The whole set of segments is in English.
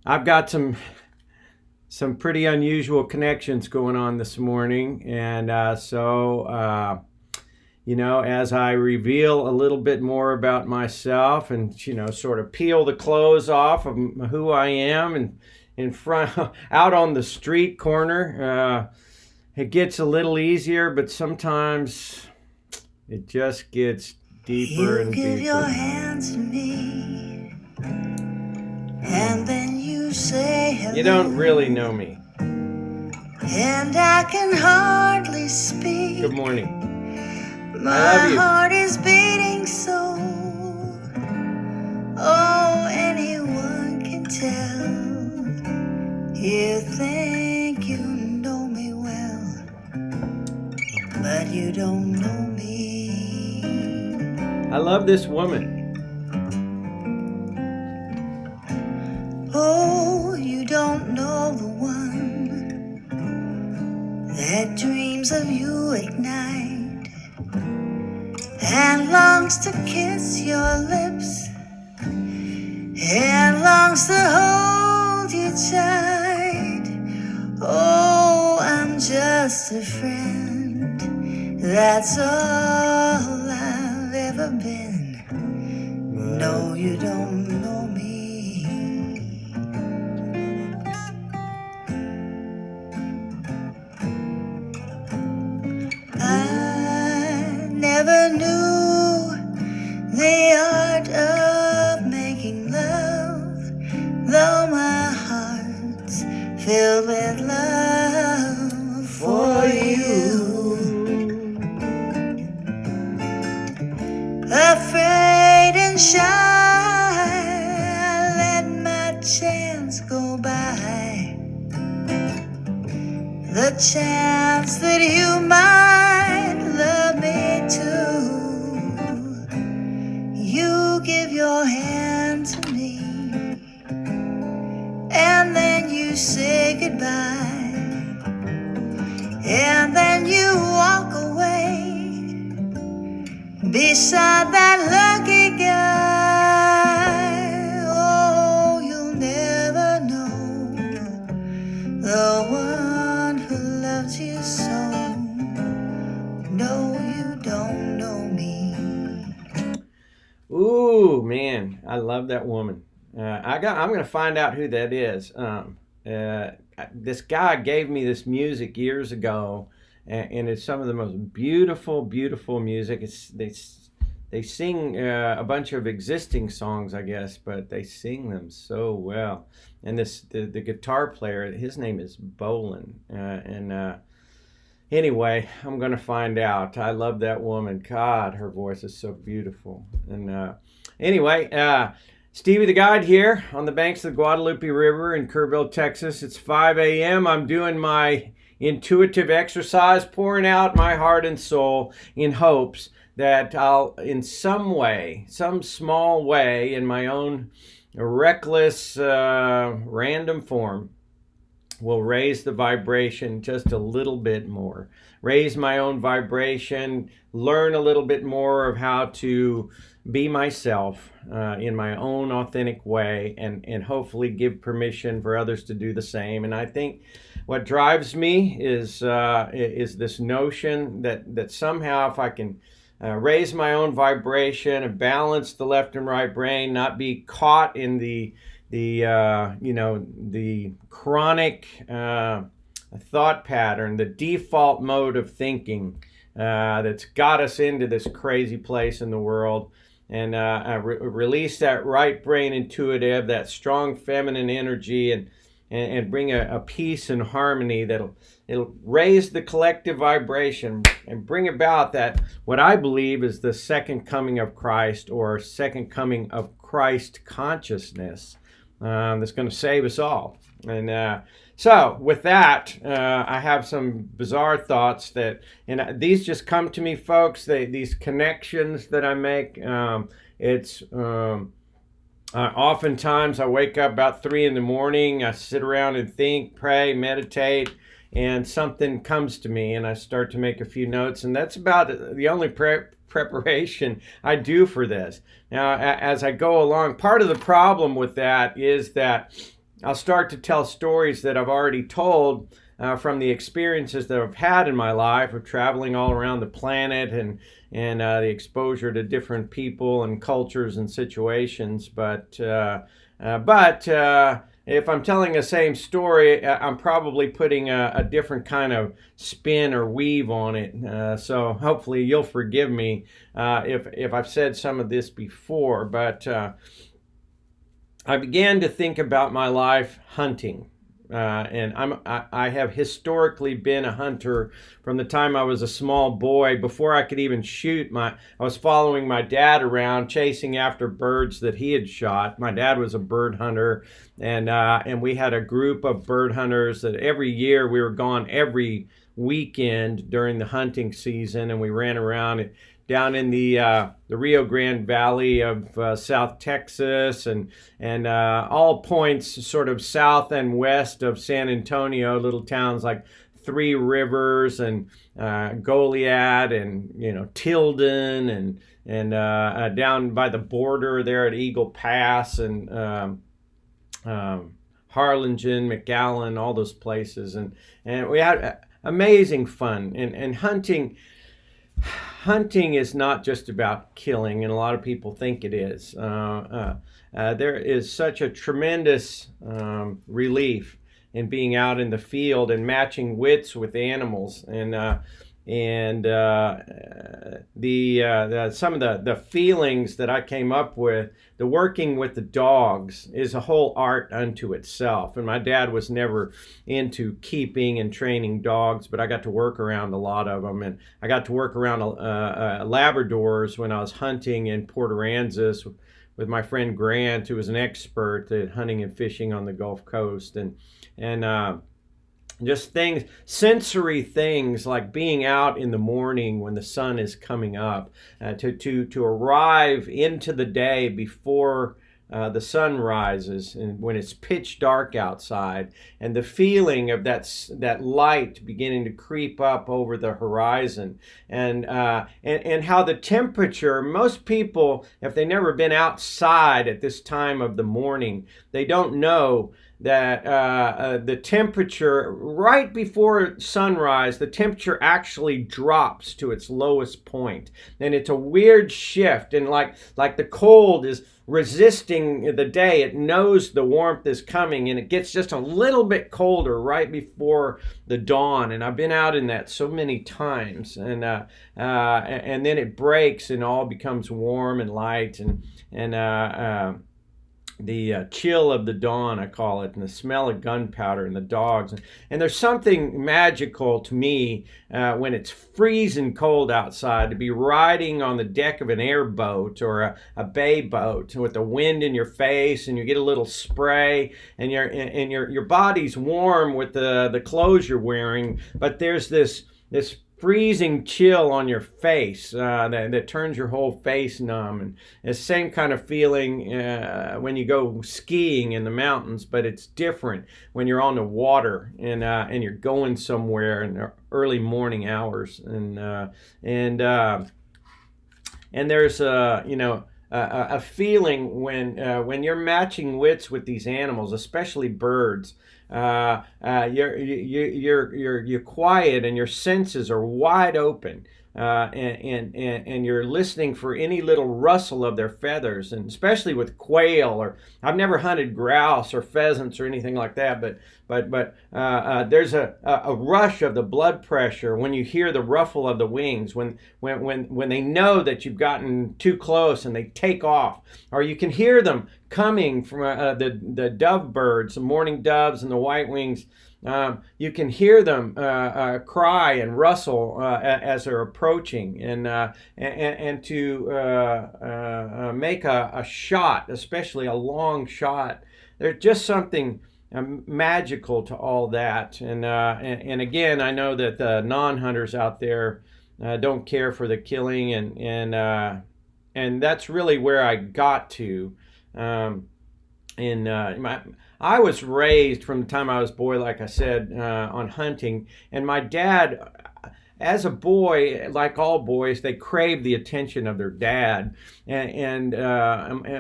I've got some pretty unusual connections going on this morning, and as I reveal a little bit more about myself, and sort of peel the clothes off of who I am, and in front, out on the street corner, it gets a little easier, but sometimes it just gets deeper and deeper. You give your hand to me, and then you say hello. You don't really know me. And I can hardly speak. Good morning. My heart is beating so. Oh, anyone can tell. You think you know me well, but you don't know me. I love this woman. Oh, you don't know the one that dreams of you at night and longs to kiss your lips and longs to hold you tight. Oh, I'm just a friend, that's all I've ever been. No, you don't know me. I never knew the art of making love, though my heart's filled with love for you. Afraid and shy, I let my chance go by. The chance that you might love me too. You give your hand to me, and then you say goodbye, and then you walk away beside that lucky guy. Oh, you'll never know the one who loves you so. No, you don't know me. Ooh, man, I love that woman. I'm going to find out who that is. This guy gave me this music years ago, and it's some of the most beautiful, beautiful music. They sing a bunch of existing songs, I guess, but they sing them so well. And the guitar player, his name is Bolin, Anyway, I'm going to find out. I love that woman. God, her voice is so beautiful. And anyway, Stevie the Guide here on the banks of the Guadalupe River in Kerrville, Texas. It's 5 a.m. I'm doing my intuitive exercise, pouring out my heart and soul in hopes that I'll, in some way, some small way, in my own reckless, random form, will raise the vibration just a little bit more. Raise my own vibration, learn a little bit more of how to be myself in my own authentic way, and hopefully give permission for others to do the same. And I think what drives me is this notion that somehow if I can raise my own vibration and balance the left and right brain, not be caught in the chronic thought pattern, the default mode of thinking that's got us into this crazy place in the world, and release that right brain intuitive, that strong feminine energy, and bring a peace and harmony it'll raise the collective vibration and bring about that what I believe is the second coming of Christ, or second coming of Christ consciousness. That's going to save us all. And so with that, I have some bizarre thoughts and these just come to me, folks. These connections that I make, oftentimes I wake up about 3 a.m. I sit around and think, pray, meditate, and something comes to me and I start to make a few notes, and that's about the only preparation I do for this. Now, as I go along, part of the problem with that is that I'll start to tell stories that I've already told from the experiences that I've had in my life of traveling all around the planet and the exposure to different people and cultures and situations. But if I'm telling the same story, I'm probably putting a different kind of spin or weave on it. So hopefully you'll forgive me if I've said some of this before. But I began to think about my life hunting. And I have historically been a hunter from the time I was a small boy. Before I could even shoot, I was following my dad around, chasing after birds that he had shot. My dad was a bird hunter, and we had a group of bird hunters that every year we were gone every weekend during the hunting season, and we ran around down in the Rio Grande Valley of South Texas and all points sort of south and west of San Antonio, little towns like Three Rivers and Goliad and Tilden and down by the border there at Eagle Pass and Harlingen, McAllen, all those places, and we had amazing fun and hunting. Hunting is not just about killing, and a lot of people think it is. There is such a tremendous relief in being out in the field and matching wits with animals, and some of the feelings that I came up with. The working with the dogs is a whole art unto itself. And my dad was never into keeping and training dogs, but I got to work around a lot of them. And I got to work around Labradors when I was hunting in Port Aransas with my friend Grant, who was an expert at hunting and fishing on the Gulf Coast. And just things, sensory things like being out in the morning when the sun is coming up, to arrive into the day before the sun rises and when it's pitch dark outside, and the feeling of that light beginning to creep up over the horizon, and how the temperature, most people, if they've never been outside at this time of the morning, they don't know that the temperature right before sunrise, the temperature actually drops to its lowest point, and it's a weird shift, and like the cold is resisting the day. It knows the warmth is coming, and it gets just a little bit colder right before the dawn. And I've been out in that so many times, and then it breaks and all becomes warm and light, and the chill of the dawn, I call it, and the smell of gunpowder and the dogs. And there's something magical to me when it's freezing cold outside, to be riding on the deck of an airboat or a bay boat with the wind in your face, and you get a little spray, and your body's warm with the clothes you're wearing, but there's this freezing chill on your face that turns your whole face numb. And it's the same kind of feeling when you go skiing in the mountains, but it's different when you're on the water and you're going somewhere in the early morning hours. And there's a feeling when you're matching wits with these animals, especially birds. You're quiet and your senses are wide open, and you're listening for any little rustle of their feathers, and especially with quail, or I've never hunted grouse or pheasants or anything like that, but there's a rush of the blood pressure when you hear the ruffle of the wings, when they know that you've gotten too close and they take off, or you can hear them coming from the dove birds, the mourning doves and the white wings. You can hear them cry and rustle as they're approaching, and to make a shot, especially a long shot. There's just something magical to all that, and again, I know that the non-hunters out there don't care for the killing, and that's really where I got to. I was raised from the time I was a boy, like I said, on hunting, and my dad, as a boy, like all boys, they crave the attention of their dad. And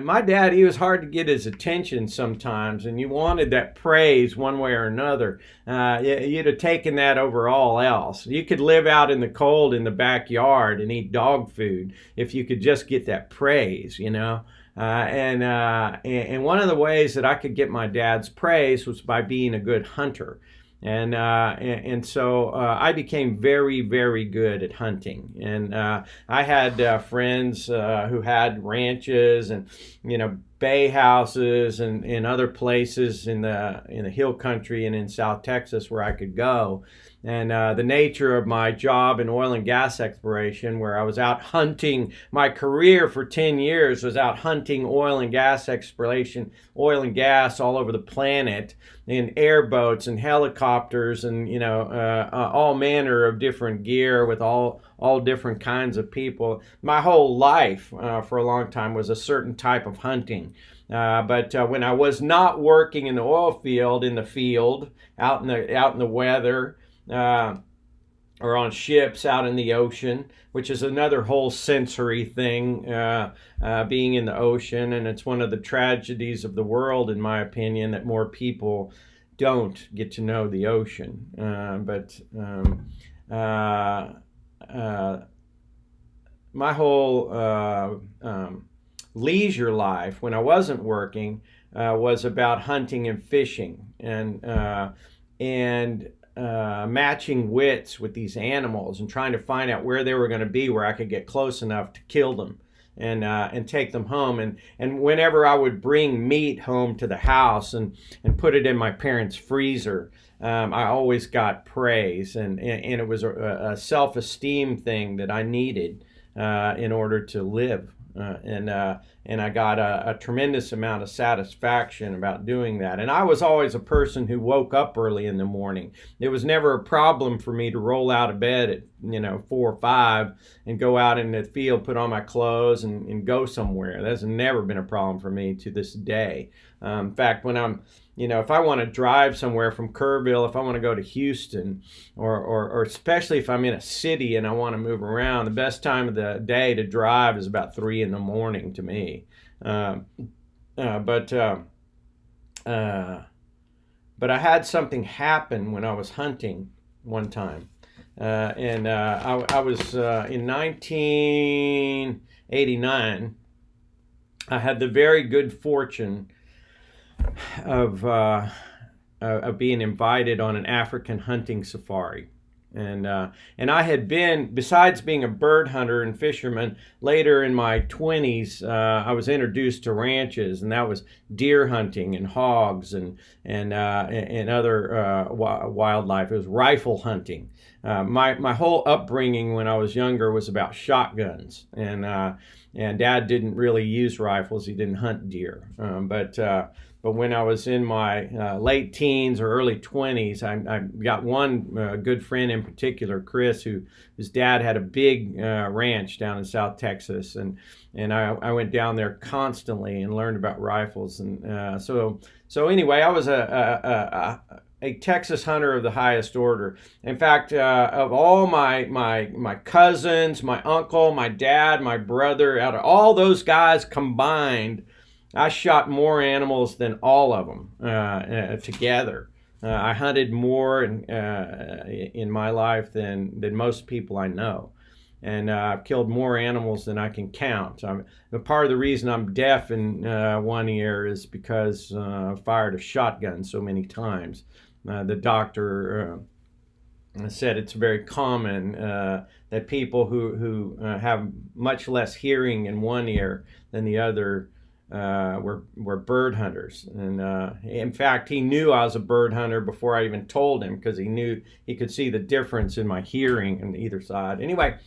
my dad, he was hard to get his attention sometimes, and you wanted that praise one way or another. You'd have taken that over all else. You could live out in the cold in the backyard and eat dog food if you could just get that praise, you know. And one of the ways that I could get my dad's praise was by being a good hunter. And so I became very, very good at hunting. And I had friends who had ranches and, you know, bay houses and other places in the hill country and in South Texas where I could go. And the nature of my job in oil and gas exploration, where I was out hunting, my career for 10 years was out hunting oil and gas exploration, oil and gas all over the planet, in airboats and helicopters and, you know, all manner of different gear with all different kinds of people. My whole life for a long time was a certain type of hunting. But when I was not working in the oil field, in the field, out in the weather, or on ships out in the ocean, which is another whole sensory thing, being in the ocean. And it's one of the tragedies of the world, in my opinion, that more people don't get to know the ocean. My whole leisure life, when I wasn't working, was about hunting and fishing, and matching wits with these animals and trying to find out where they were going to be, where I could get close enough to kill them and take them home. And whenever I would bring meat home to the house and put it in my parents' freezer, I always got praise, and it was a self-esteem thing that I needed in order to live. And I got a tremendous amount of satisfaction about doing that. And I was always a person who woke up early in the morning. It was never a problem for me to roll out of bed at 4 or 5 and go out in the field, put on my clothes, and go somewhere. That's never been a problem for me to this day. In fact, when I'm if I want to drive somewhere from Kerrville, if I want to go to Houston, or especially if I'm in a city and I want to move around, the best time of the day to drive is about 3 in the morning to me. But I had something happen when I was hunting one time. I was in 1989. I had the very good fortune of being invited on an African hunting safari, and I had been, besides being a bird hunter and fisherman, later in my 20s, I was introduced to ranches, and that was deer hunting and hogs and other wildlife. It was rifle hunting. My whole upbringing when I was younger was about shotguns, and Dad didn't really use rifles. He didn't hunt deer, but when I was in my late teens or early 20s, I got one good friend in particular, Chris, whose dad had a big ranch down in South Texas, and I went down there constantly and learned about rifles, and so anyway, I was a Texas hunter of the highest order. In fact, of all my cousins, my uncle, my dad, my brother, out of all those guys combined, I shot more animals than all of them together. I hunted more in my life than most people I know. And I've killed more animals than I can count. Part of the reason I'm deaf in one ear is because I fired a shotgun so many times. The doctor said it's very common that people who have much less hearing in one ear than the other were bird hunters. And in fact, he knew I was a bird hunter before I even told him, because he knew he could see the difference in my hearing on either side. Anyway,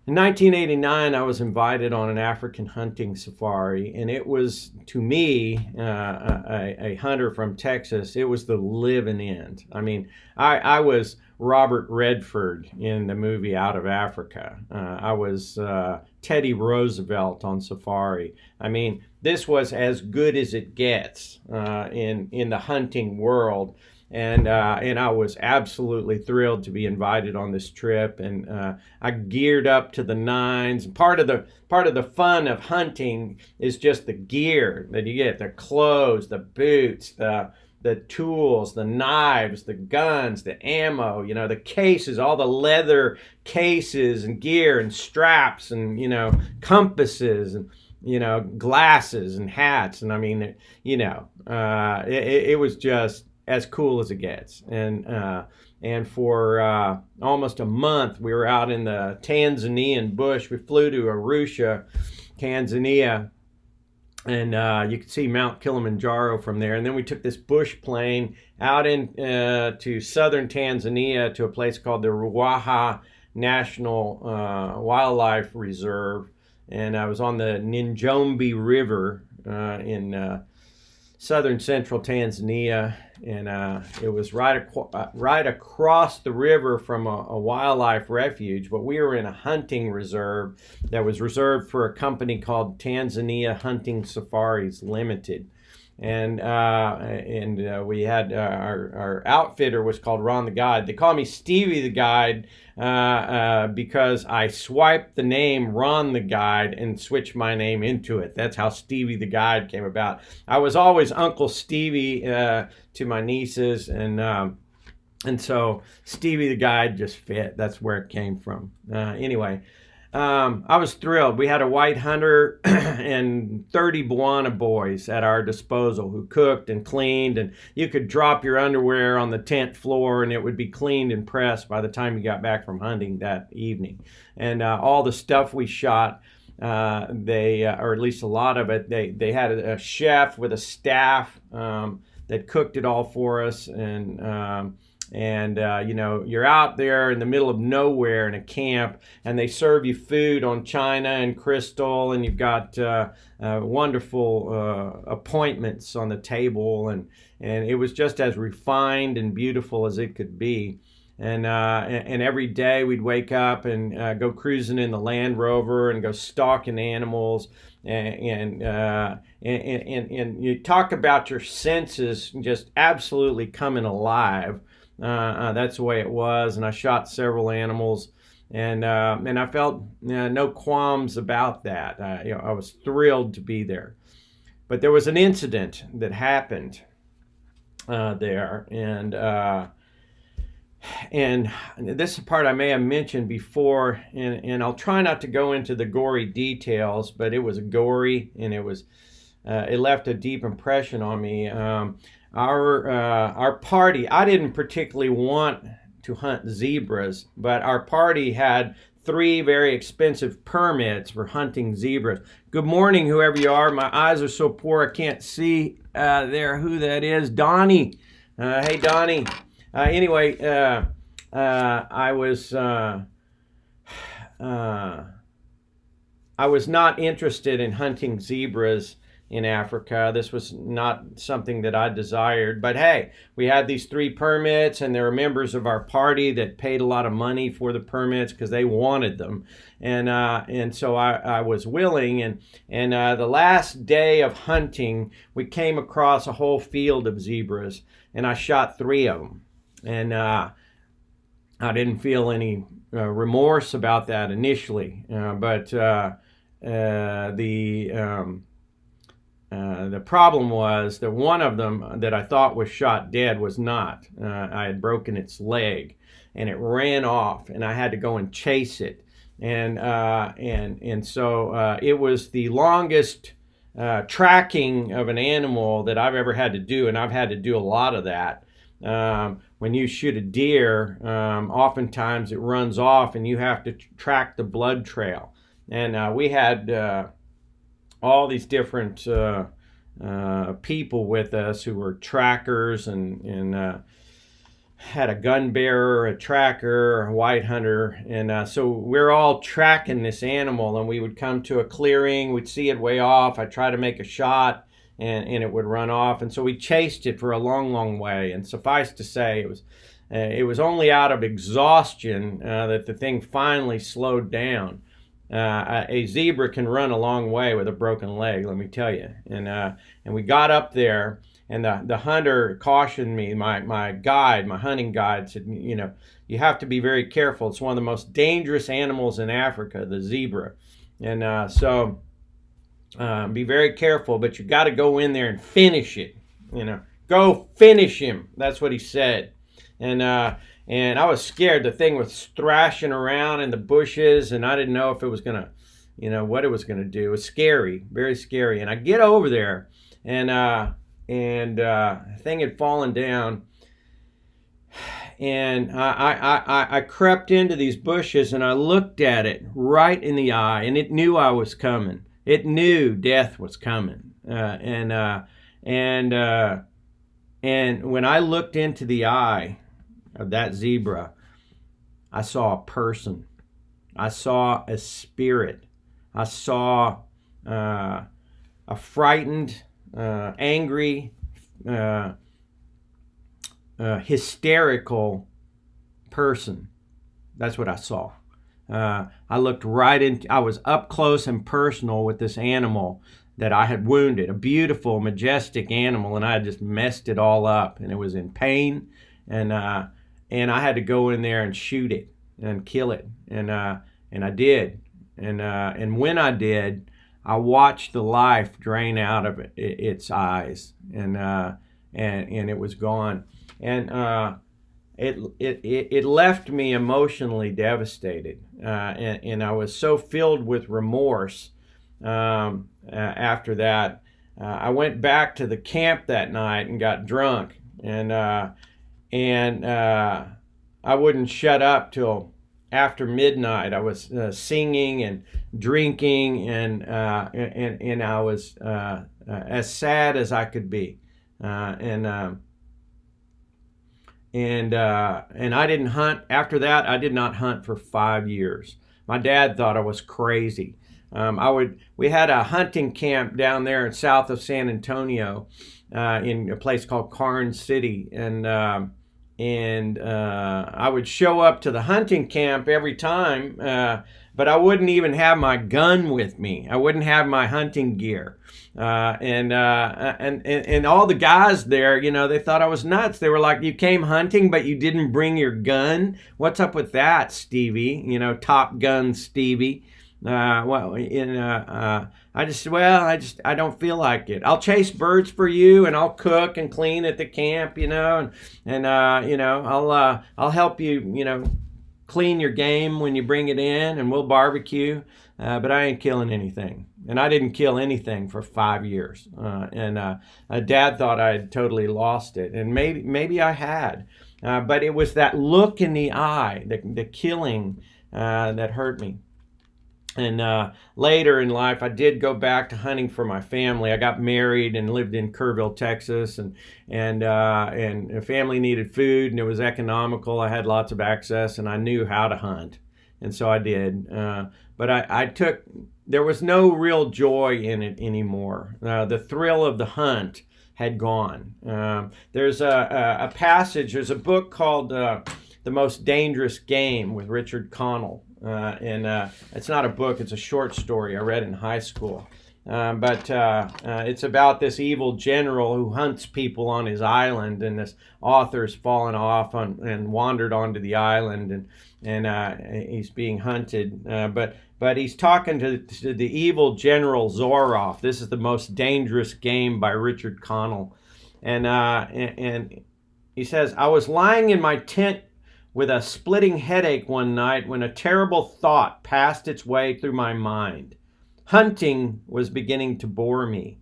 in 1989, I was invited on an African hunting safari, and it was, to me, a hunter from Texas, it was the living end. I mean, I was Robert Redford in the movie Out of Africa. I was Teddy Roosevelt on safari. I mean, this was as good as it gets in the hunting world. and I was absolutely thrilled to be invited on this trip, and I geared up to the nines. Part of the fun of hunting is just the gear that you get, the clothes, the boots, the tools, the knives, the guns, the ammo, the cases, all the leather cases and gear and straps and, compasses and, glasses and hats. And I mean, it was just as cool as it gets. And for almost a month, we were out in the Tanzanian bush. We flew to Arusha, Tanzania, and you could see Mount Kilimanjaro from there. And then we took this bush plane out to southern Tanzania to a place called the Ruaha National Wildlife Reserve. And I was on the Njombe River in southern central Tanzania. And it was right across the river from a wildlife refuge, but we were in a hunting reserve that was reserved for a company called Tanzania Hunting Safaris Limited. And we had our outfitter was called Ron the Guide. They call me Stevie the Guide because I swiped the name Ron the Guide and switched my name into it. That's how Stevie the Guide came about. I was always Uncle Stevie to my nieces, and so Stevie the Guide just fit. That's where it came from. Anyway. I was thrilled. We had a white hunter and 30 Bwana boys at our disposal who cooked and cleaned, and you could drop your underwear on the tent floor and it would be cleaned and pressed by the time you got back from hunting that evening. And all the stuff we shot, or at least a lot of it, they had a chef with a staff that cooked it all for us. And you're out there in the middle of nowhere in a camp, and they serve you food on china and crystal, and you've got wonderful appointments on the table, and it was just as refined and beautiful as it could be. And every day we'd wake up and go cruising in the Land Rover and go stalking animals, and you talk about your senses just absolutely coming alive. That's the way it was, and I shot several animals, and I felt no qualms about that. I was thrilled to be there. But there was an incident that happened there, and this is a part I may have mentioned before, and I'll try not to go into the gory details, but it was gory, and it left a deep impression on me. Our party, I didn't particularly want to hunt zebras, but our party had 3 very expensive permits for hunting zebras. Good morning, whoever you are. My eyes are so poor I can't see there who that is. Donnie. Hey, Donnie. Anyway, I was not interested in hunting zebras in Africa. This was not something that I desired, but hey, we had these 3 permits, and there were members of our party that paid a lot of money for the permits because they wanted them, and so I was willing, and the last day of hunting, we came across a whole field of zebras, and I shot 3 of them, and I didn't feel any remorse about that initially, but the problem was that one of them that I thought was shot dead was not. I had broken its leg, and it ran off, and I had to go and chase it. And so it was the longest tracking of an animal that I've ever had to do, and I've had to do a lot of that. When you shoot a deer, oftentimes it runs off, and you have to track the blood trail. And we had all these different people with us who were trackers, and had a gun bearer, a tracker, a white hunter, and so we're all tracking this animal, and we would come to a clearing, we'd see it way off, I'd try to make a shot, and it would run off, and so we chased it for a long way, and suffice to say, it was only out of exhaustion that the thing finally slowed down. A zebra can run a long way with a broken leg, let me tell you. And we got up there, and the hunter cautioned me. My guide, my hunting guide, said, you know, you have to be very careful. It's one of the most dangerous animals in Africa, the zebra, and so be very careful. But you got to go in there and finish it. You know, go finish him. That's what he said, and I was scared. The thing was thrashing around in the bushes, and I didn't know if it was gonna, you know, what it was gonna do. It was scary, very scary. And I get over there, and the thing had fallen down, and I crept into these bushes, and I looked at it right in the eye, and it knew I was coming. It knew death was coming, and when I looked into the eye of that zebra, I saw a person. I saw a spirit. I saw a frightened, angry, hysterical person. That's what I saw. I looked right into, I was up close and personal with this animal that I had wounded, a beautiful, majestic animal, and I had just messed it all up, and it was in pain, and I had to go in there and shoot it and kill it, and I did, and when I did, I watched the life drain out of its eyes, and it was gone, and it left me emotionally devastated, and I was so filled with remorse. After that, I went back to the camp that night and got drunk, and I wouldn't shut up till after midnight. I was singing and drinking, and I was as sad as I could be, and I didn't hunt. After that, I did not hunt for 5 years. My dad thought I was crazy. We had a hunting camp down there in south of San Antonio, in a place called Carn City, and I would show up to the hunting camp every time, but I wouldn't even have my gun with me. I wouldn't have my hunting gear, and all the guys there, you know, they thought I was nuts. They were like, "You came hunting, but you didn't bring your gun? What's up with that, Stevie? You know, Top Gun Stevie." I don't feel like it. I'll chase birds for you, and I'll cook and clean at the camp, you know, and you know, I'll help you, you know, clean your game when you bring it in, and we'll barbecue, but I ain't killing anything. And I didn't kill anything for 5 years, and Dad thought I had totally lost it, and maybe I had, but it was that look in the eye, the killing, that hurt me. And later in life, I did go back to hunting for my family. I got married and lived in Kerrville, Texas, and the family needed food, and it was economical. I had lots of access, and I knew how to hunt, and so I did. But there was no real joy in it anymore. The thrill of the hunt had gone. There's a passage. There's a book called The Most Dangerous Game with Richard Connell. And it's not a book, it's a short story I read in high school. But it's about this evil general who hunts people on his island, and this author's fallen off and wandered onto the island, and he's being hunted. But he's talking to the evil general Zoroff. This is The Most Dangerous Game by Richard Connell. And he says, "I was lying in my tent with a splitting headache one night when a terrible thought passed its way through my mind. Hunting was beginning to bore me.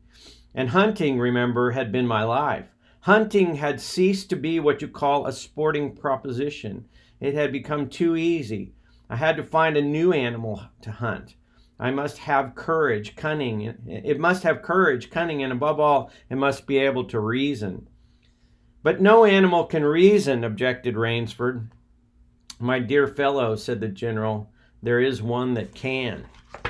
And hunting, remember, had been my life. Hunting had ceased to be what you call a sporting proposition. It had become too easy. I had to find a new animal to hunt. I must have courage, cunning. It must have courage, cunning, and above all, it must be able to reason." "But no animal can reason," objected Rainsford. "My dear fellow," said the general, "there is one that can."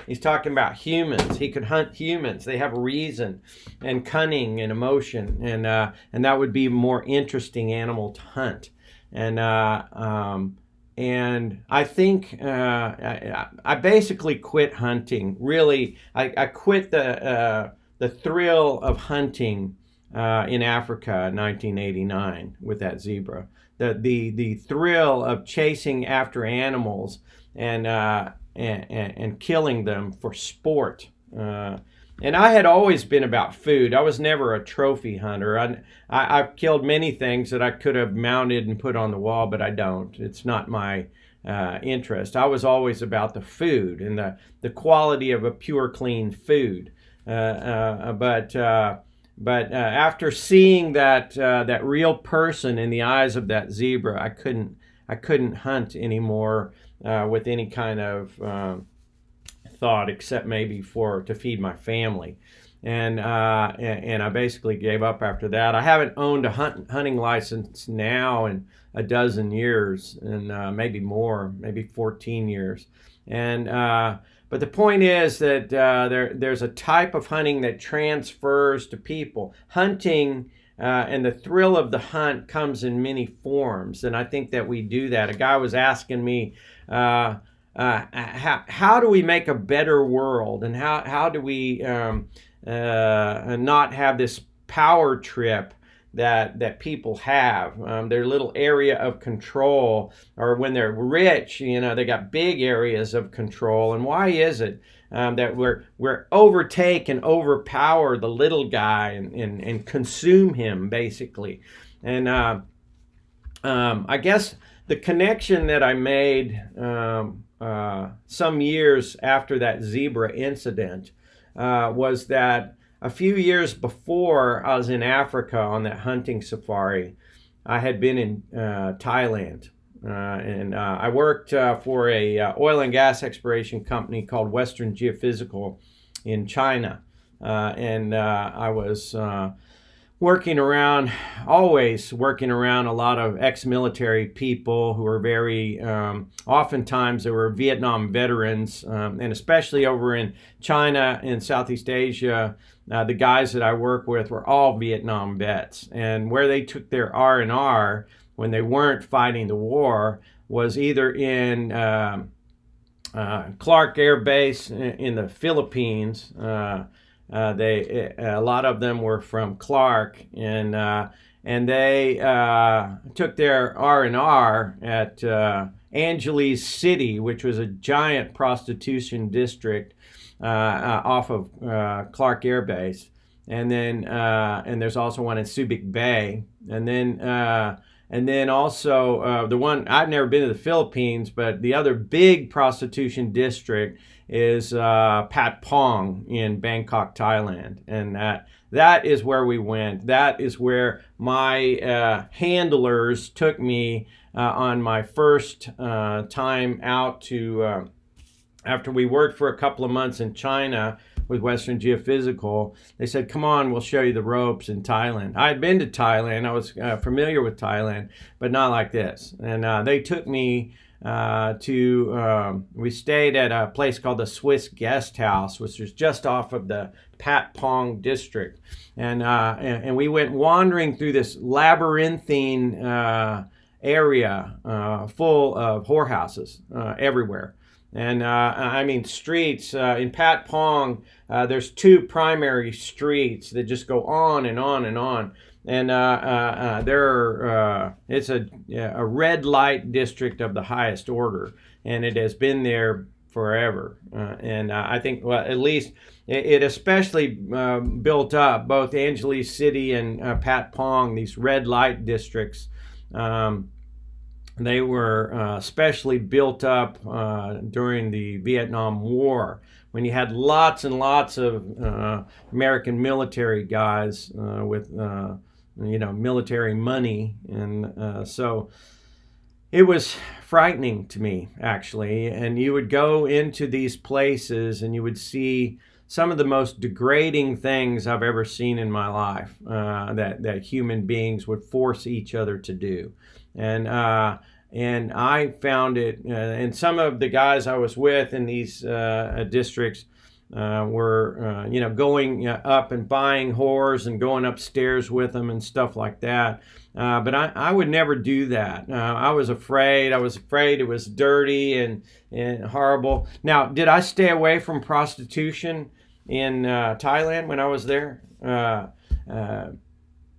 He's talking about humans. He could hunt humans. They have reason and cunning and emotion, and that would be a more interesting animal to hunt. And I think I basically quit hunting. Really, I quit the thrill of hunting in Africa in 1989 with that zebra. The thrill of chasing after animals and killing them for sport. And I had always been about food. I was never a trophy hunter. I've killed many things that I could have mounted and put on the wall, but I don't. It's not my interest. I was always about the food and the quality of a pure, clean food. But after seeing that real person in the eyes of that zebra, I couldn't hunt anymore with any kind of thought, except maybe to feed my family. And I basically gave up after that. I haven't owned a hunting license now in a dozen years, and maybe more, maybe 14 years. And but the point is that there's a type of hunting that transfers to people. Hunting and the thrill of the hunt comes in many forms, and I think that we do that. A guy was asking me, how do we make a better world, and how do we not have this power trip that people have, their little area of control, or when they're rich, they got big areas of control. And why is it that we're overtake and overpower the little guy and consume him basically? And I guess the connection that I made some years after that zebra incident was that a few years before I was in Africa on that hunting safari, I had been in Thailand. And I worked for a oil and gas exploration company called Western Geophysical in China. And I was always working around a lot of ex-military people who were very, oftentimes they were Vietnam veterans, and especially over in China and Southeast Asia, the guys that I work with were all Vietnam vets. And where they took their R&R when they weren't fighting the war was either in Clark Air Base in the Philippines. A lot of them were from Clark, and they took their R&R at Angelic City, which was a giant prostitution district off of Clark Air Base, and then and there's also one in Subic Bay, and then also the one, I've never been to the Philippines, but the other big prostitution district is Pat Pong in Bangkok, Thailand. And that is where we went. That is where my handlers took me on my first time out to, after we worked for a couple of months in China with Western Geophysical, they said, come on, we'll show you the ropes in Thailand. I had been to Thailand. I was familiar with Thailand, but not like this. And they took me we stayed at a place called the Swiss Guest House, which was just off of the Pat Pong district. And we went wandering through this labyrinthine area full of whorehouses everywhere. And I mean streets in Pat Pong. There's two primary streets that just go on and on and on. And it's a red light district of the highest order, and it has been there forever. And I think, well, at least it especially built up both Angelic City and Pat Pong, these red light districts. They were especially built up during the Vietnam War, when you had lots and lots of American military guys with military money. And so it was frightening to me, actually. And you would go into these places and you would see some of the most degrading things I've ever seen in my life that human beings would force each other to do. And I found it, and some of the guys I was with in these districts were, going up and buying whores and going upstairs with them and stuff like that. But I would never do that. I was afraid. It was dirty and horrible. Now, did I stay away from prostitution in Thailand when I was there?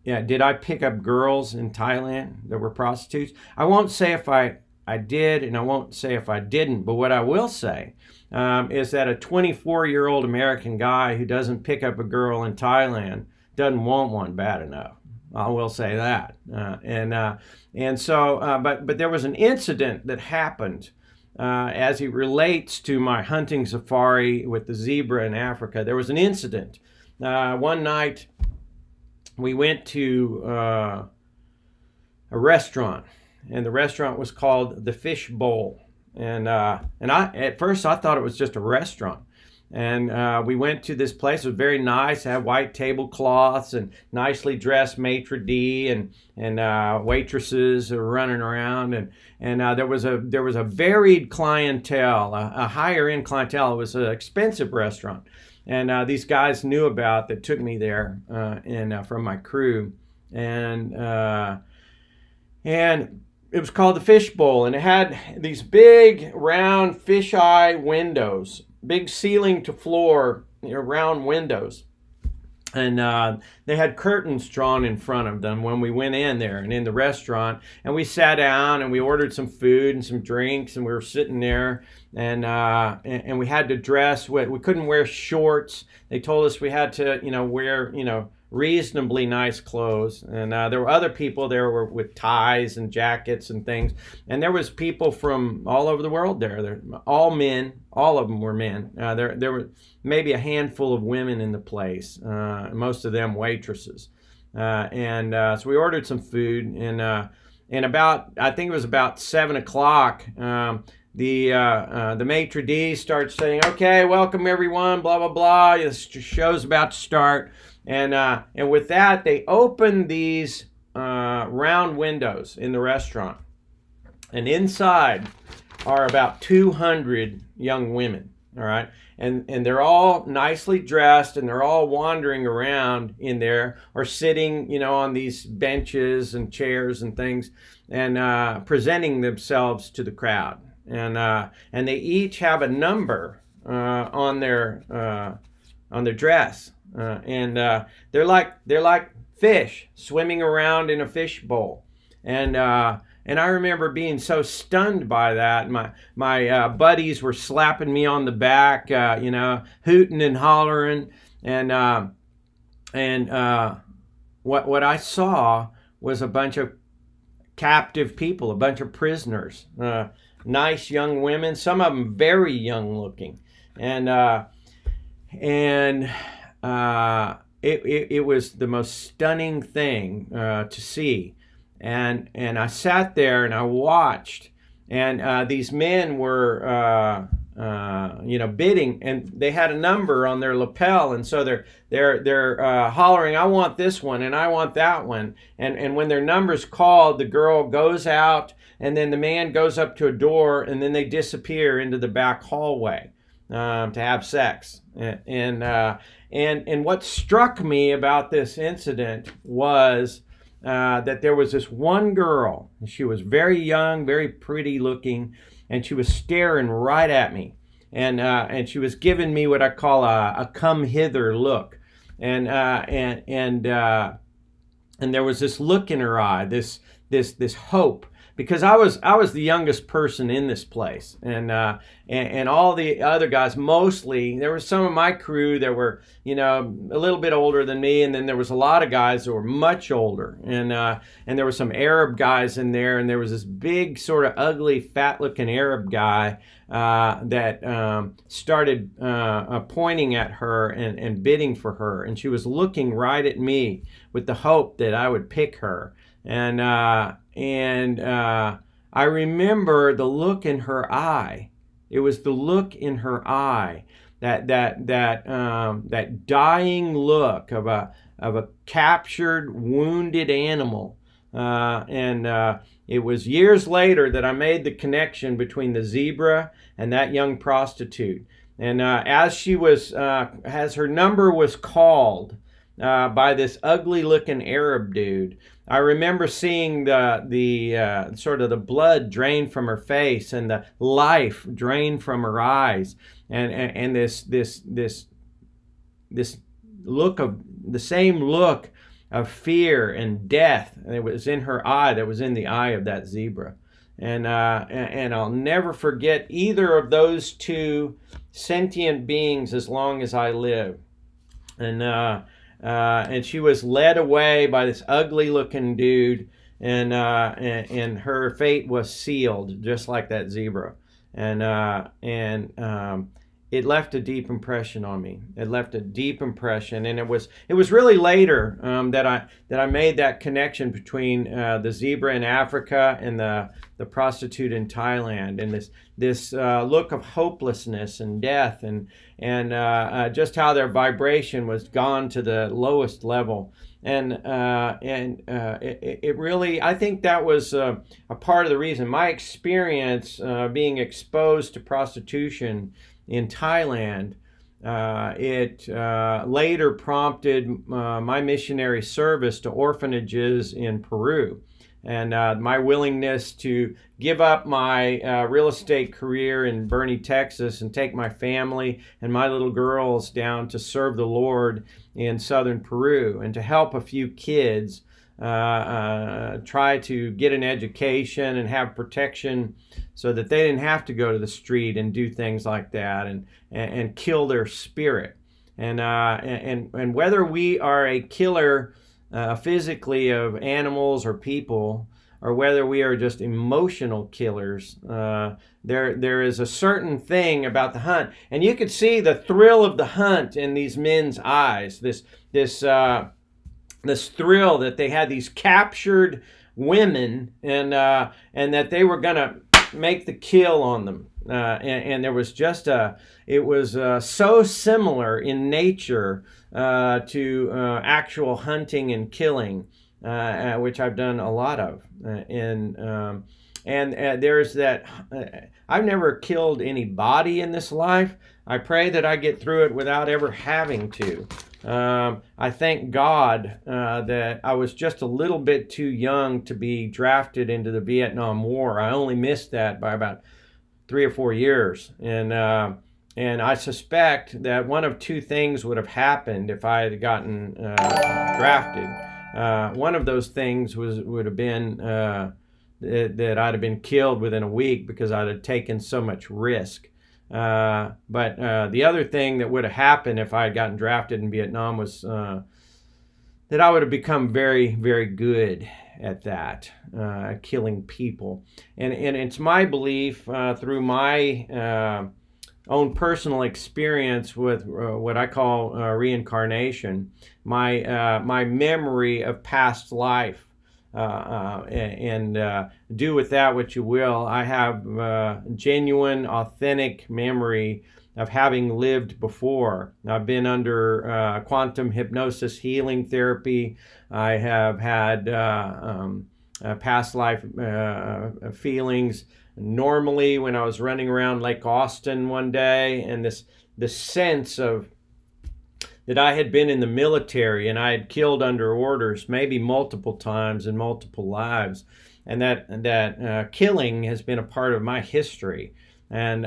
did I pick up girls in Thailand that were prostitutes? I won't say if I did, and I won't say if I didn't, but what I will say is that a 24-year-old American guy who doesn't pick up a girl in Thailand doesn't want one bad enough. I will say that. But there was an incident that happened as it relates to my hunting safari with the zebra in Africa. There was an incident. One night we went to a restaurant, and the restaurant was called the Fish Bowl. And at first I thought it was just a restaurant. And we went to this place. It was very nice. It had white tablecloths and nicely dressed maitre d' and waitresses running around. And there was a varied clientele, a higher end clientele. It was an expensive restaurant. And these guys knew about that took me there from my crew. And it was called the Fish Bowl, and it had these big round fisheye windows, big ceiling to floor, round windows. And they had curtains drawn in front of them when we went in there and in the restaurant. And we sat down and we ordered some food and some drinks, and we were sitting there, and we had to dress. We couldn't wear shorts. They told us we had to, wear, reasonably nice clothes. And there were other people there with ties and jackets and things. And there was people from all over the world there. They're all men. All of them were men. There were maybe a handful of women in the place. Most of them waitresses. So we ordered some food. And I think it was about 7 o'clock. The maitre d' starts saying, "Okay, welcome everyone, blah, blah, blah. The show's about to start." And with that, they opened these round windows in the restaurant. And inside are about 200 young women, all right? And they're all nicely dressed, and they're all wandering around in there or sitting, on these benches and chairs and things, and presenting themselves to the crowd. And they each have a number on their dress. They're like fish swimming around in a fish bowl, and I remember being so stunned by that. My buddies were slapping me on the back, hooting and hollering, and what I saw was a bunch of captive people, a bunch of prisoners, nice young women, some of them very young looking, and it was the most stunning thing to see. And I sat there and I watched, and these men were bidding, and they had a number on their lapel, and so they're hollering, "I want this one and I want that one." And when their number's called, the girl goes out, and then the man goes up to a door, and then they disappear into the back hallway to have sex. And what struck me about this incident was that there was this one girl. She was very young, very pretty looking, and she was staring right at me. And she was giving me what I call a come hither look. And there was this look in her eye, this hope. Because I was the youngest person in this place, and all the other guys, mostly there was some of my crew that were a little bit older than me, and then there was a lot of guys that were much older, and there were some Arab guys in there, and there was this big sort of ugly, fat-looking Arab guy that started pointing at her and bidding for her, and she was looking right at me with the hope that I would pick her. And I remember the look in her eye. It was the look in her eye, that dying look of a captured, wounded animal. It was years later that I made the connection between the zebra and that young prostitute. And as her number was called by this ugly-looking Arab dude, I remember seeing the sort of the blood drain from her face and the life drain from her eyes, and this look of the same look of fear and death. And it was in her eye that was in the eye of that zebra. And I'll never forget either of those two sentient beings as long as I live. And she was led away by this ugly-looking dude, and her fate was sealed, just like that zebra. And it left a deep impression on me. It left a deep impression, and it was really later that I made that connection between the zebra in Africa and the prostitute in Thailand, and this look of hopelessness and death, and just how their vibration was gone to the lowest level. And it really, I think that was a part of the reason. My experience being exposed to prostitution in Thailand, it later prompted my missionary service to orphanages in Peru. And my willingness to give up my real estate career in Boerne, Texas, and take my family and my little girls down to serve the Lord in southern Peru, and to help a few kids try to get an education and have protection so that they didn't have to go to the street and do things like that and kill their spirit. And whether we are a killer physically of animals or people, or whether we are just emotional killers, there is a certain thing about the hunt, and you could see the thrill of the hunt in these men's eyes. This thrill that they had these captured women, and that they were gonna make the kill on them. And there was just it was so similar in nature to actual hunting and killing, which I've done a lot of. And there's that, I've never killed anybody in this life. I pray that I get through it without ever having to. I thank God that I was just a little bit too young to be drafted into the Vietnam War. I only missed that by about 3 or 4 years. And I suspect that one of two things would have happened if I had gotten drafted. One of those things would have been that I'd have been killed within a week because I'd have taken so much risk. But the other thing that would have happened if I had gotten drafted in Vietnam was that I would have become very, very good at that, killing people. And it's my belief through my own personal experience with what I call reincarnation, my memory of past life, and do with that what you will. I have genuine, authentic memory of having lived before. I've been under quantum hypnosis healing therapy. I have had past life feelings. Normally, when I was running around Lake Austin one day, and this sense of that I had been in the military and I had killed under orders, maybe multiple times in multiple lives, and that killing has been a part of my history, and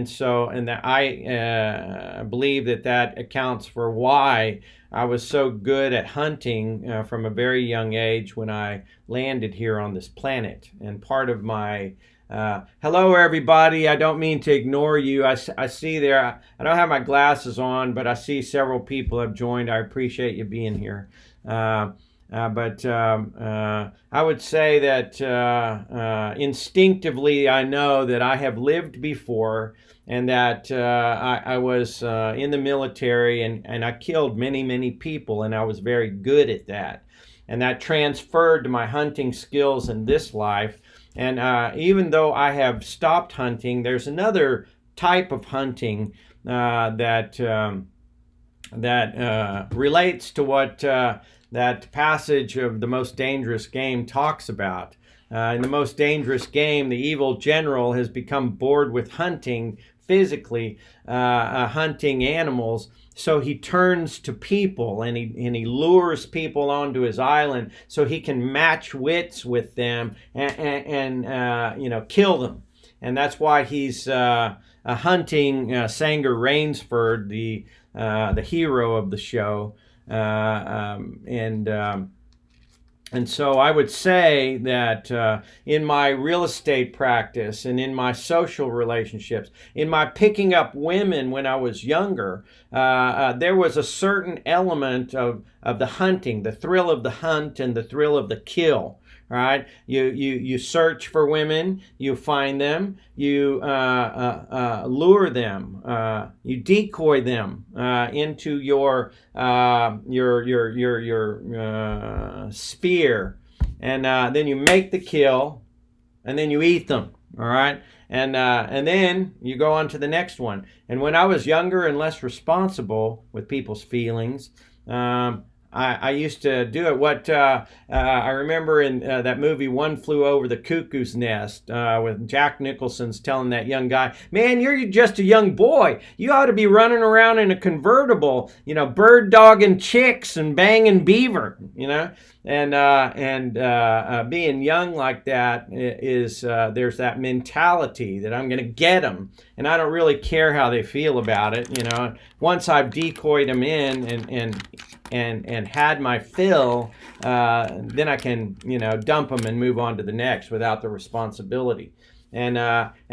so that I believe that accounts for why I was so good at hunting from a very young age when I landed here on this planet. And part of my hello everybody, I don't mean to ignore you. I see there, I don't have my glasses on, but I see several people have joined. I appreciate you being here. But I would say that instinctively I know that I have lived before, and that I was in the military, and I killed many, many people, and I was very good at that. And that transferred to my hunting skills in this life. And even though I have stopped hunting, there's another type of hunting that relates to what that passage of The Most Dangerous Game talks about. In The Most Dangerous Game, the evil general has become bored with hunting physically, hunting animals. So he turns to people, and he lures people onto his island so he can match wits with them and kill them. And that's why he's hunting Sanger Rainsford, the hero of the show, And so I would say that in my real estate practice and in my social relationships, in my picking up women when I was younger, there was a certain element of the hunting, the thrill of the hunt and the thrill of the kill. Right? You search for women, you find them, you lure them, you decoy them into your sphere, and then you make the kill, and then you eat them. All right, and then you go on to the next one. And when I was younger and less responsible with people's feelings, I used to do it. What I remember in that movie One Flew Over the Cuckoo's Nest with Jack Nicholson's telling that young guy, man, you're just a young boy. You ought to be running around in a convertible, bird dogging chicks and banging beaver, and being young like that is there's that mentality that I'm going to get them, and I don't really care how they feel about it. Once I've decoyed them in and had my fill, then I can dump them and move on to the next without the responsibility. And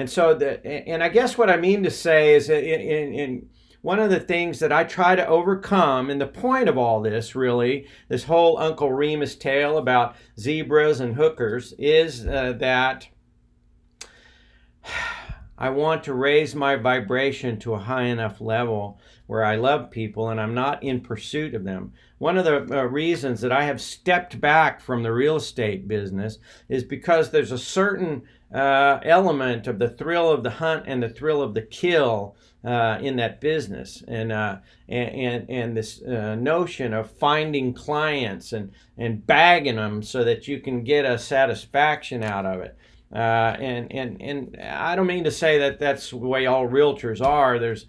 so I guess what I mean to say is that in one of the things that I try to overcome, and the point of all this, really, this whole Uncle Remus tale about zebras and hookers, is that I want to raise my vibration to a high enough level where I love people and I'm not in pursuit of them. One of the reasons that I have stepped back from the real estate business is because there's a certain element of the thrill of the hunt and the thrill of the kill in that business, and this notion of finding clients and bagging them so that you can get a satisfaction out of it. And I don't mean to say that that's the way all realtors are. There's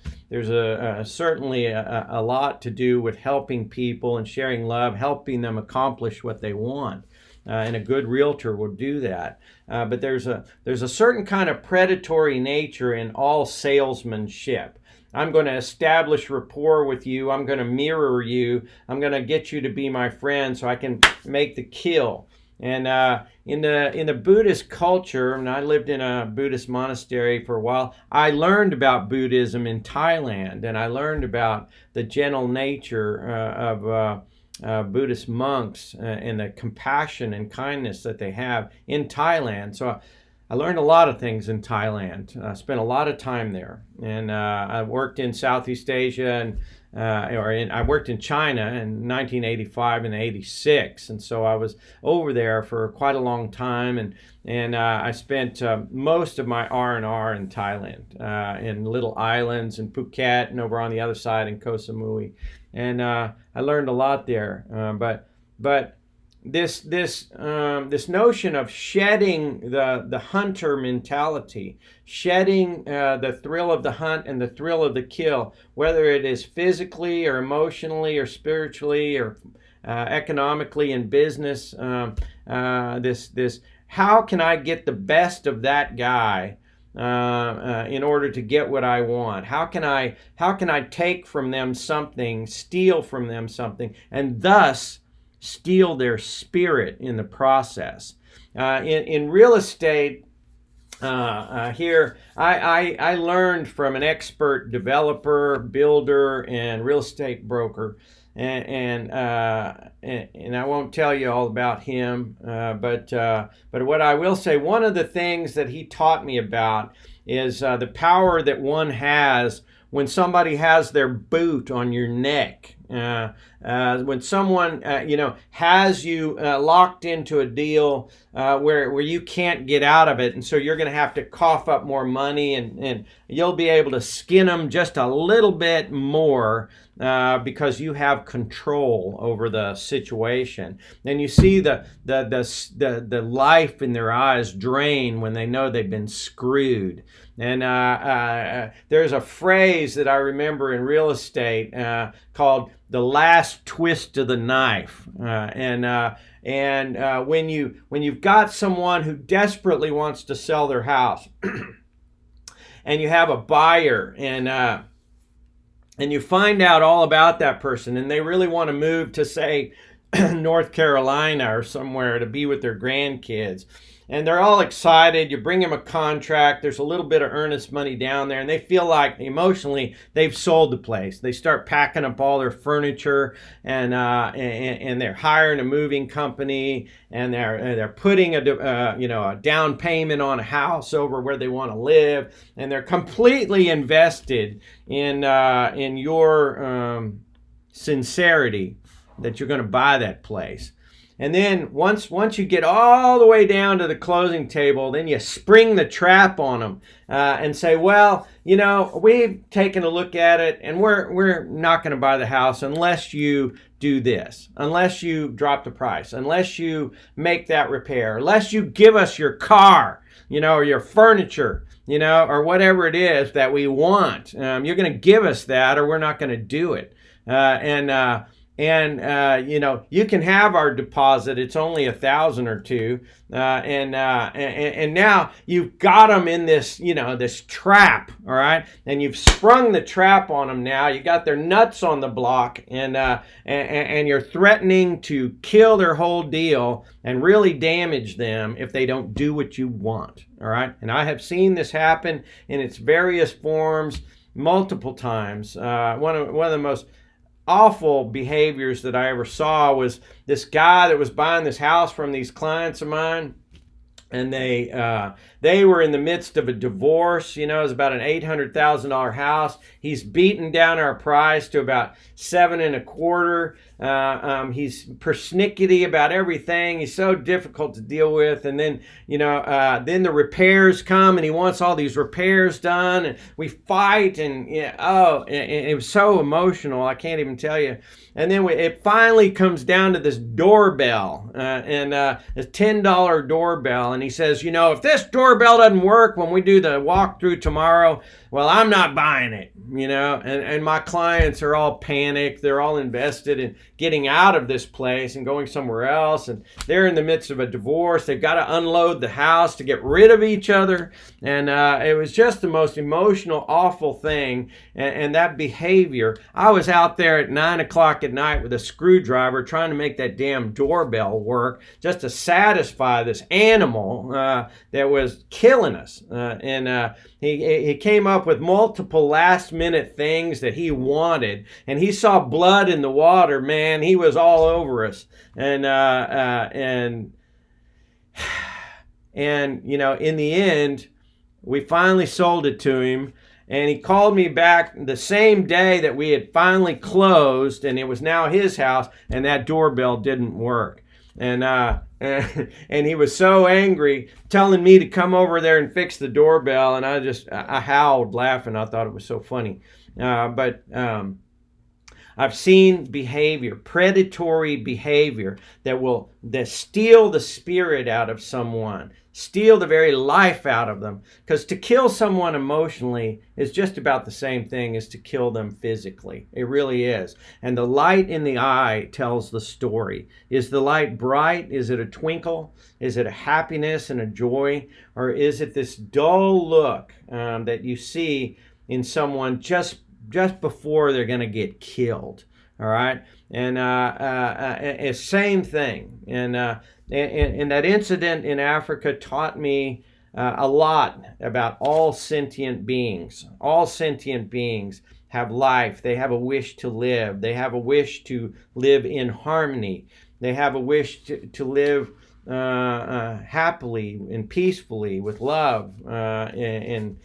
certainly a lot to do with helping people and sharing love, helping them accomplish what they want. And a good realtor will do that. But there's a certain kind of predatory nature in all salesmanship. I'm going to establish rapport with you. I'm going to mirror you. I'm going to get you to be my friend so I can make the kill. And in the Buddhist culture, and I lived in a Buddhist monastery for a while, I learned about Buddhism in Thailand, and I learned about the gentle nature of Buddhist monks and the compassion and kindness that they have in Thailand. So I learned a lot of things in Thailand. I spent a lot of time there, and I worked in Southeast Asia, and I worked in China in 1985 and 86, and so I was over there for quite a long time, and I spent most of my R&R in Thailand, in little islands in Phuket and over on the other side in Koh Samui, and I learned a lot there. But this notion of shedding the hunter mentality, shedding the thrill of the hunt and the thrill of the kill, whether it is physically or emotionally or spiritually or economically in business, this how can I get the best of that guy in order to get what I want? How can I take from them something, steal from them something, and thus steal their spirit in the process? In real estate, here I learned from an expert developer, builder, and real estate broker, and I won't tell you all about him, but what I will say, one of the things that he taught me about is the power that one has when somebody has their boot on your neck. When someone has you locked into a deal where you can't get out of it, and so you're going to have to cough up more money, and you'll be able to skin them just a little bit more because you have control over the situation. And you see the life in their eyes drain when they know they've been screwed. And there's a phrase that I remember in real estate called the last twist of the knife. And when you've got someone who desperately wants to sell their house, and you have a buyer, and and you find out all about that person, and they really want to move to, say, North Carolina or somewhere to be with their grandkids. And they're all excited. You bring them a contract. There's a little bit of earnest money down there, and they feel like emotionally they've sold the place. They start packing up all their furniture, and they're hiring a moving company, and they're putting a down payment on a house over where they want to live, and they're completely invested in your sincerity that you're going to buy that place. And then once you get all the way down to the closing table, then you spring the trap on them and say, well, we've taken a look at it, and we're not going to buy the house unless you do this, unless you drop the price, unless you make that repair, unless you give us your car, or your furniture, or whatever it is that we want. You're going to give us that, or we're not going to do it. You can have our deposit. It's only $1,000 or $2,000, and now you've got them in this, this trap, all right. And you've sprung the trap on them. Now you got their nuts on the block, and you're threatening to kill their whole deal and really damage them if they don't do what you want, all right. And I have seen this happen in its various forms multiple times. One of the most awful behaviors that I ever saw was this guy that was buying this house from these clients of mine, and they were in the midst of a divorce. It was about an $800,000 house. He's beaten down our price to about $7.25. He's persnickety about everything. He's so difficult to deal with. And then, then the repairs come, and he wants all these repairs done, and we fight, and it was so emotional. I can't even tell you. And then it finally comes down to this doorbell, and a $10 doorbell. And he says, if this doorbell doesn't work when we do the walkthrough tomorrow, well, I'm not buying it, and my clients are all panicked. They're all invested in getting out of this place and going somewhere else. And they're in the midst of a divorce. They've got to unload the house to get rid of each other. And it was just the most emotional, awful thing. And that behavior, I was out there at 9 o'clock at night with a screwdriver trying to make that damn doorbell work just to satisfy this animal that was killing us. He came up with multiple last-minute things that he wanted, and he saw blood in the water. Man, he was all over us, and in the end, we finally sold it to him. And he called me back the same day that we had finally closed, and it was now his house, and that doorbell didn't work. And he was so angry, telling me to come over there and fix the doorbell, and I howled laughing. I thought it was so funny. But I've seen behavior, predatory behavior that steal the spirit out of someone, steal the very life out of them. Because to kill someone emotionally is just about the same thing as to kill them physically. It really is. And the light in the eye tells the story. Is the light bright? Is it a twinkle? Is it a happiness and a joy? Or is it this dull look that you see in someone just before they're going to get killed? All right. And same thing. And that incident in Africa taught me a lot about all sentient beings. All sentient beings have life. They have a wish to live. They have a wish to live in harmony. They have a wish to live happily and peacefully with love, and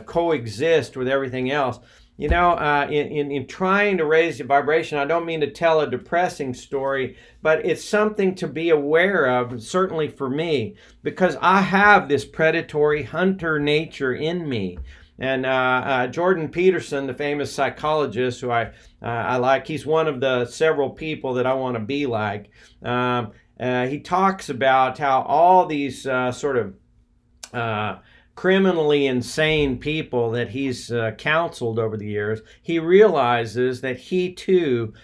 coexist with everything else. In trying to raise the vibration, I don't mean to tell a depressing story, but it's something to be aware of, certainly for me, because I have this predatory hunter nature in me. And Jordan Peterson, the famous psychologist who I like, he's one of the several people that I want to be like. He talks about how all these sort of criminally insane people that he's counseled over the years, he realizes that he too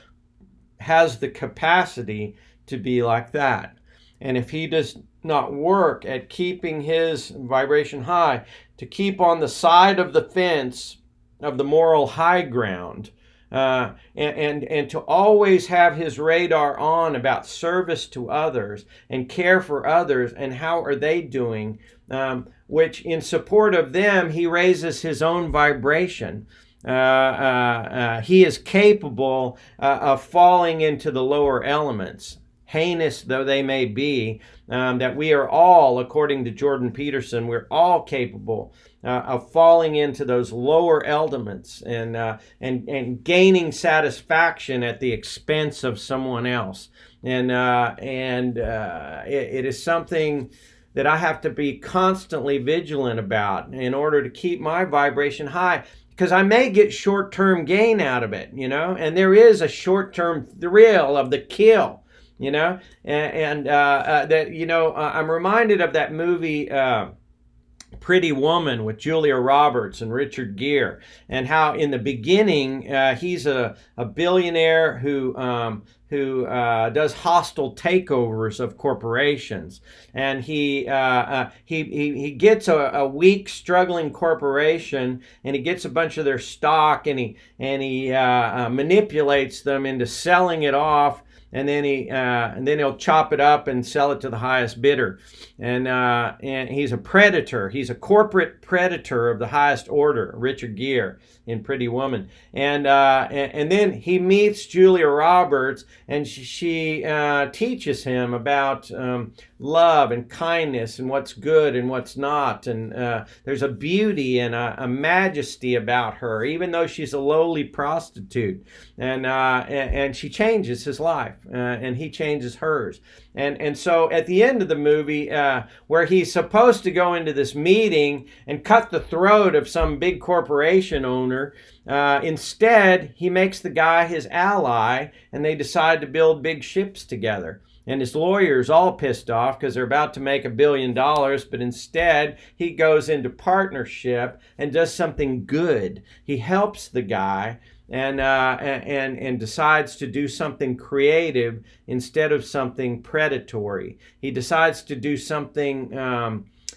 has the capacity to be like that. And if he does not work at keeping his vibration high, to keep on the side of the fence of the moral high ground, and to always have his radar on about service to others and care for others and how are they doing, which in support of them, he raises his own vibration. He is capable of falling into the lower elements, heinous though they may be, that we are all, according to Jordan Peterson, we're all capable of falling into those lower elements and gaining satisfaction at the expense of someone else. And it is something that I have to be constantly vigilant about in order to keep my vibration high, because I may get short-term gain out of it, and there is a short-term thrill of the kill, and I'm reminded of that movie Pretty Woman with Julia Roberts and Richard Gere, and how in the beginning he's a billionaire who does hostile takeovers of corporations, and he gets a weak, struggling corporation, and he gets a bunch of their stock, and he manipulates them into selling it off. And then he'll chop it up and sell it to the highest bidder, and he's a predator. He's a corporate predator of the highest order, Richard Gere in Pretty Woman, and then he meets Julia Roberts, and she teaches him about love and kindness and what's good and what's not, and there's a beauty and a majesty about her, even though she's a lowly prostitute, and she changes his life. And he changes hers. And so at the end of the movie, where he's supposed to go into this meeting and cut the throat of some big corporation owner, instead he makes the guy his ally, and they decide to build big ships together. And his lawyer's all pissed off because they're about to make $1 billion, but instead he goes into partnership and does something good. He helps the guy and decides to do something creative instead of something predatory. He decides to do something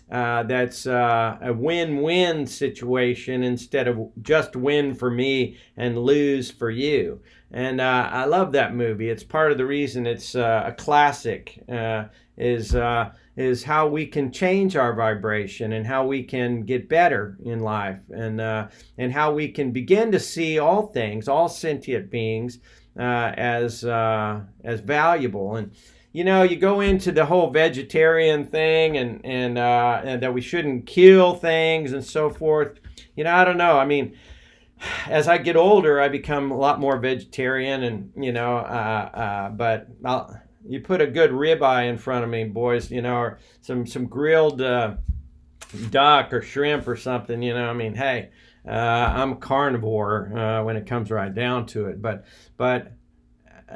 that's a win-win situation instead of just win for me and lose for you. And I love that movie. It's part of the reason it's a classic, is how we can change our vibration and how we can get better in life, and how we can begin to see all things, all sentient beings, as valuable. And you go into the whole vegetarian thing and that we shouldn't kill things and so forth. I don't know. I mean, as I get older, I become a lot more vegetarian, and but you put a good ribeye in front of me, boys, or some grilled duck or shrimp or something, I mean, hey, I'm a carnivore when it comes right down to it, but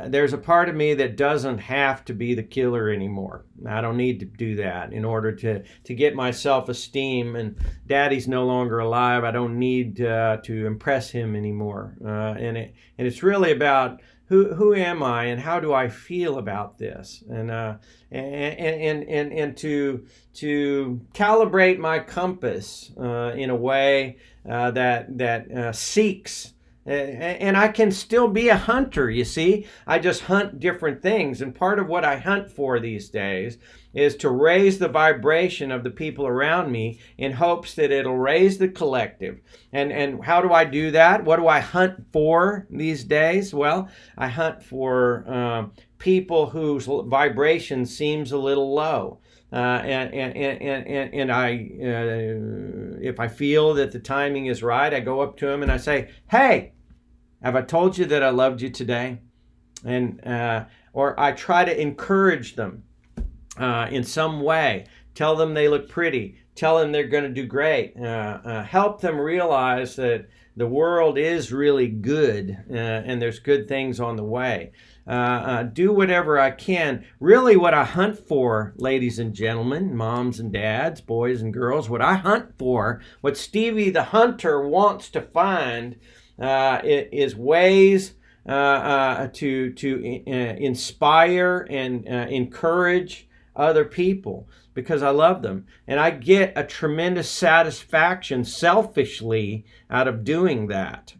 there's a part of me that doesn't have to be the killer anymore. I don't need to do that in order to get my self-esteem, and Daddy's no longer alive. I don't need to impress him anymore, and it's really about who am I and how do I feel about this, and to calibrate my compass in a way that seeks. And I can still be a hunter, you see. I just hunt different things. And part of what I hunt for these days is to raise the vibration of the people around me in hopes that it'll raise the collective. And how do I do that? What do I hunt for these days? Well, I hunt for people whose vibration seems a little low. And I, if I feel that the timing is right, I go up to him and I say, "Hey, have I told you that I loved you today?" And or I try to encourage them in some way. Tell them they look pretty. Tell them they're going to do great. Help them realize that the world is really good, and there's good things on the way. Do whatever I can. Really what I hunt for, ladies and gentlemen, moms and dads, boys and girls, what I hunt for, what Stevie the Hunter wants to find, is ways to inspire and encourage other people because I love them. And I get a tremendous satisfaction selfishly out of doing that.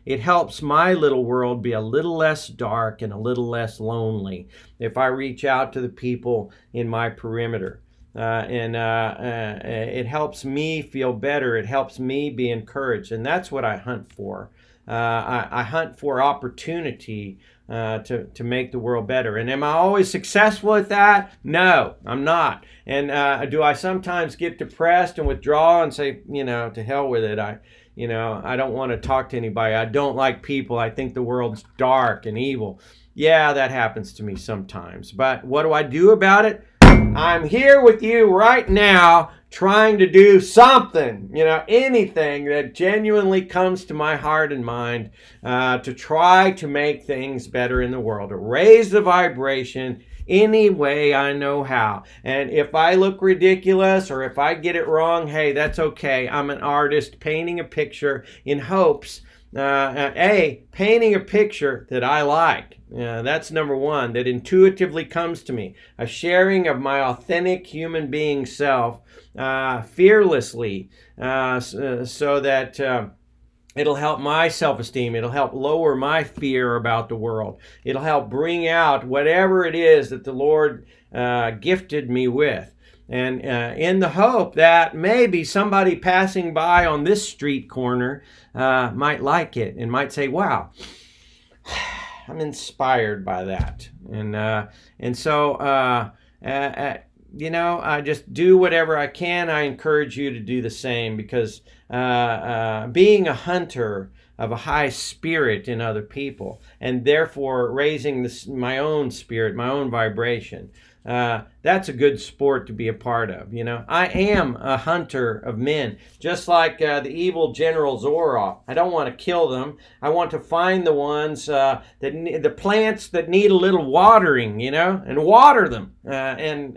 It helps my little world be a little less dark and a little less lonely if I reach out to the people in my perimeter. It helps me feel better. It helps me be encouraged. And that's what I hunt for. I hunt for opportunity to make the world better. And am I always successful at that? No, I'm not. And do I sometimes get depressed and withdraw and say, to hell with it. I don't want to talk to anybody. I don't like people. I think the world's dark and evil. Yeah, that happens to me sometimes. But what do I do about it? I'm here with you right now trying to do something, anything that genuinely comes to my heart and mind to try to make things better in the world, to raise the vibration any way I know how. And if I look ridiculous or if I get it wrong, hey, that's okay. I'm an artist painting a picture in hopes, painting a picture that I like. That's number one, that intuitively comes to me. A sharing of my authentic human being self fearlessly so that it'll help my self-esteem. It'll help lower my fear about the world. It'll help bring out whatever it is that the Lord gifted me with. And in the hope that maybe somebody passing by on this street corner might like it and might say, wow, I'm inspired by that. And so I just do whatever I can. I encourage you to do the same because being a hunter of a high spirit in other people and therefore raising my own spirit, my own vibration, that's a good sport to be a part of. I am a hunter of men, just like the evil General Zoroff. I don't want to kill them. I want to find the ones the plants that need a little watering, and water them. And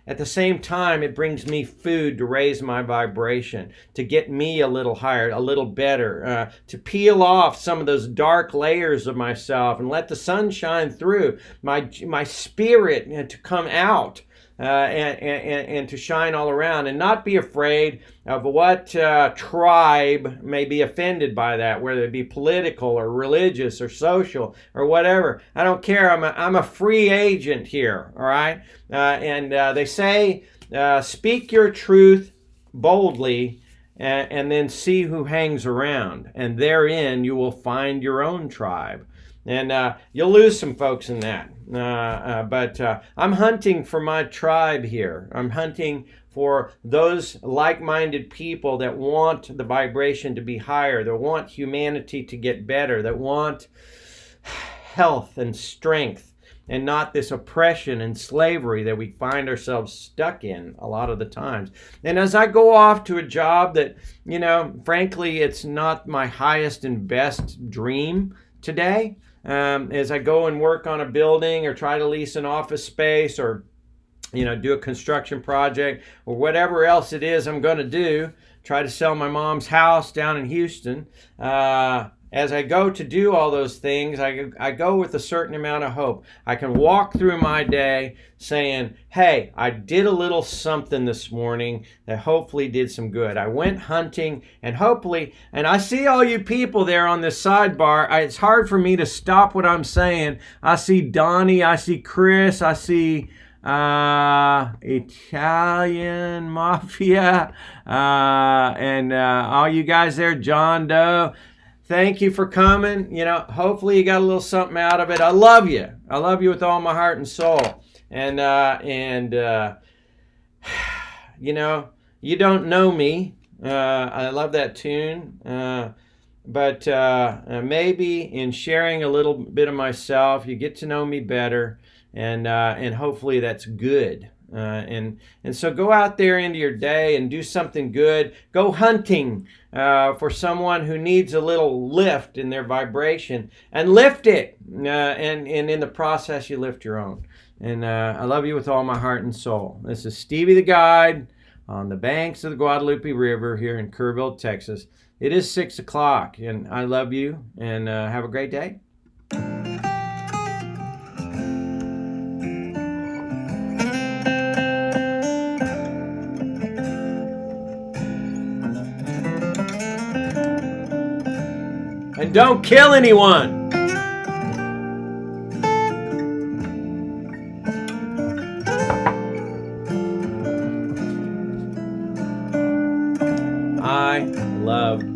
at the same time, it brings me food to raise my vibration, to get me a little higher, a little better, to peel off some of those dark layers of myself and let the sun shine through my spirit to come out and to shine all around and not be afraid of what tribe may be offended by that, whether it be political or religious or social or whatever. I don't care. I'm a free agent here, all right? And they say, speak your truth boldly and then see who hangs around. And therein you will find your own tribe. And you'll lose some folks in that. But I'm hunting for my tribe here. I'm hunting for those like-minded people that want the vibration to be higher, that want humanity to get better, that want health and strength and not this oppression and slavery that we find ourselves stuck in a lot of the times. And as I go off to a job that, frankly, it's not my highest and best dream today, as I go and work on a building or try to lease an office space or, do a construction project or whatever else it is I'm going to do, try to sell my mom's house down in Houston. As I go to do all those things, I go with a certain amount of hope. I can walk through my day saying, hey, I did a little something this morning that hopefully did some good. I went hunting and hopefully, and I see all you people there on this sidebar. It's hard for me to stop what I'm saying. I see Donnie, I see Chris, I see Italian Mafia, and all you guys there, John Doe. Thank you for coming. Hopefully you got a little something out of it. I love you. I love you with all my heart and soul. And you don't know me. I love that tune. But maybe in sharing a little bit of myself, you get to know me better. And hopefully that's good. And so go out there into your day and do something good. Go hunting for someone who needs a little lift in their vibration and lift it. And in the process, you lift your own. And I love you with all my heart and soul. This is Stevie the Guide on the banks of the Guadalupe River here in Kerrville, Texas. It is 6 o'clock, and I love you, and have a great day. don't kill anyone. I love